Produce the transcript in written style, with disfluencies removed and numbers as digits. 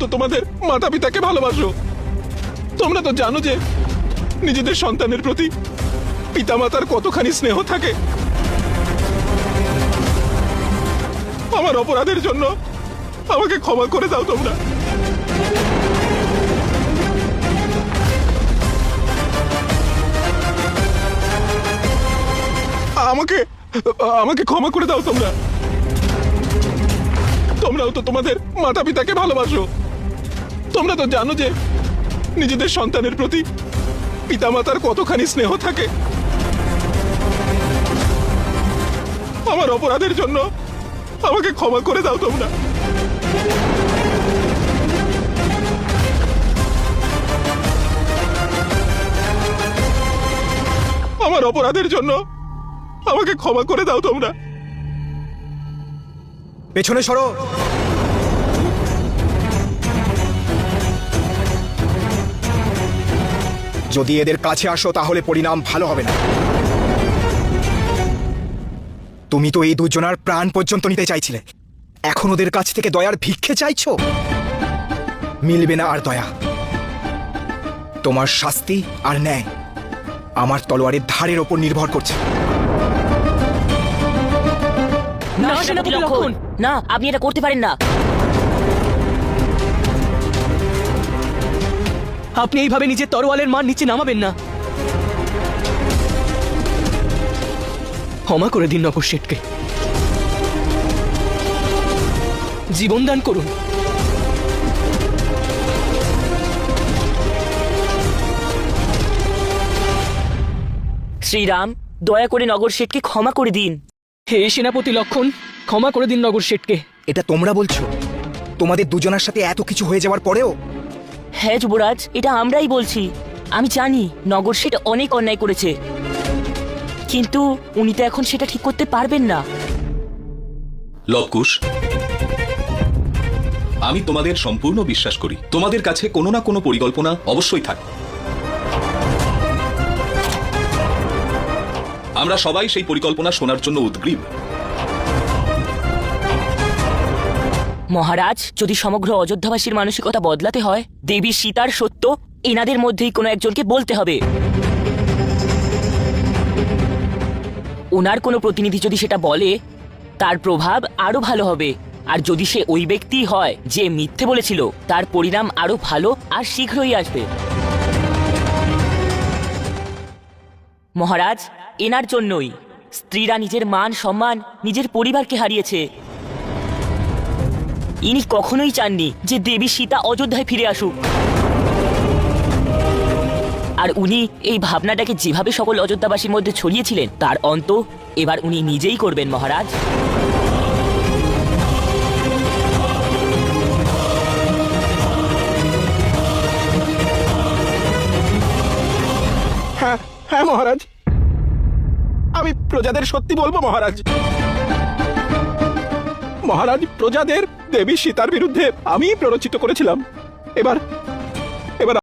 তো তোমাদের মাতা পিতাকে ভালোবাসো। তোমরা তো জানো যে নিজেদের সন্তানের প্রতি পিতামাতার কতখানি স্নেহ থাকে। আমার অপরাধের জন্য আমাকে ক্ষমা করে দাও তোমরা। আমাকে আমাকে ক্ষমা করে দাও তোমরা। তোমরাও তো তোমাদের মাতা পিতাকে ভালোবাসো। তোমরা তো জানো যে নিজেদের সন্তানের প্রতি পিতামাতার কতখানি স্নেহ থাকে। আমার অপরাধের জন্য আমাকে ক্ষমা করে দাও তোমরা। আমার অপরাধের জন্য আমাকে ক্ষমা করে দাও তোমরা। পেছনে সরো। যদি এদের কাছে আসো তাহলে পরিণাম ভালো হবে না। তুমি তো এই দুজনার প্রাণ পর্যন্ত নিতে চাইছিলে, এখন ওদের কাছ থেকে দয়ার ভিক্ষে চাইছো। মিলবে না আর দয়া। তোমার শাস্তি আর ন্যায় আমার তলোয়ারের ধারের ওপর নির্ভর করছে। না সেনাপতি লক্ষণ, না, আপনি এটা করতে পারেন না। আপনি এইভাবে নিজের তরোয়ালের মান নিচে নামাবেন না। ক্ষমা করে দিন নগর শেঠকে, জীবন দান করুন। শ্রীরাম, দয়া করে নগর শেঠকে ক্ষমা করে দিন। হে সেনাপতি লক্ষণ, ক্ষমা করে দিন নগর শেঠকে। এটা তোমরা বলছো? তোমাদের দুজনের সাথে এত কিছু হয়ে যাওয়ার পরেও? হ্যাঁ যুবরাজ, এটা আমরাই বলছি। আমি জানি নগর শেঠ অনেক অন্যায় করেছে, কিন্তু উনি তো এখন সেটা ঠিক করতে পারবেন না। লবকুশ, আমি তোমাদের সম্পূর্ণ বিশ্বাস করি। তোমাদের কাছে কোনো না কোনো পরিকল্পনা অবশ্যই থাকে। আমরা সবাই সেই পরিকল্পনা শোনার জন্য উদগ্রীব। মহারাজ, যদি সমগ্র অযোধ্যাবাসীর মানসিকতা বদলাতে হয়, দেবী সীতার সত্য এনাদের মধ্যেই কোনো একজনকে বলতে হবে। ওনার কোনো প্রতিনিধি যদি সেটা বলে, তার প্রভাব আরো ভালো হবে। আর যদি সে ওই ব্যক্তি হয় যে মিথ্যে বলেছিল, তার পরিণাম আরো ভালো আর শীঘ্রই আসবে। মহারাজ, এনার জন্যই স্ত্রীরা নিজের মান সম্মান, নিজের পরিবারকে হারিয়েছে। ইনি কখনোই চাননি যে দেবী সীতা অযোধ্যায় ফিরে আসুক। আর উনি এই ভাবনাটাকে যেভাবে সকল অযোধ্যাবাসীর মধ্যে ছড়িয়েছিলেন, তার অন্ত এবার উনি নিজেই করবেন মহারাজ। হ্যাঁ হ্যাঁ মহারাজ, আমি প্রজাদের সত্যি বলবো মহারাজ। মহারাজ, প্রজাদের দেবী সীতার বিরুদ্ধে আমি প্ররোচিত করেছিলাম। এবার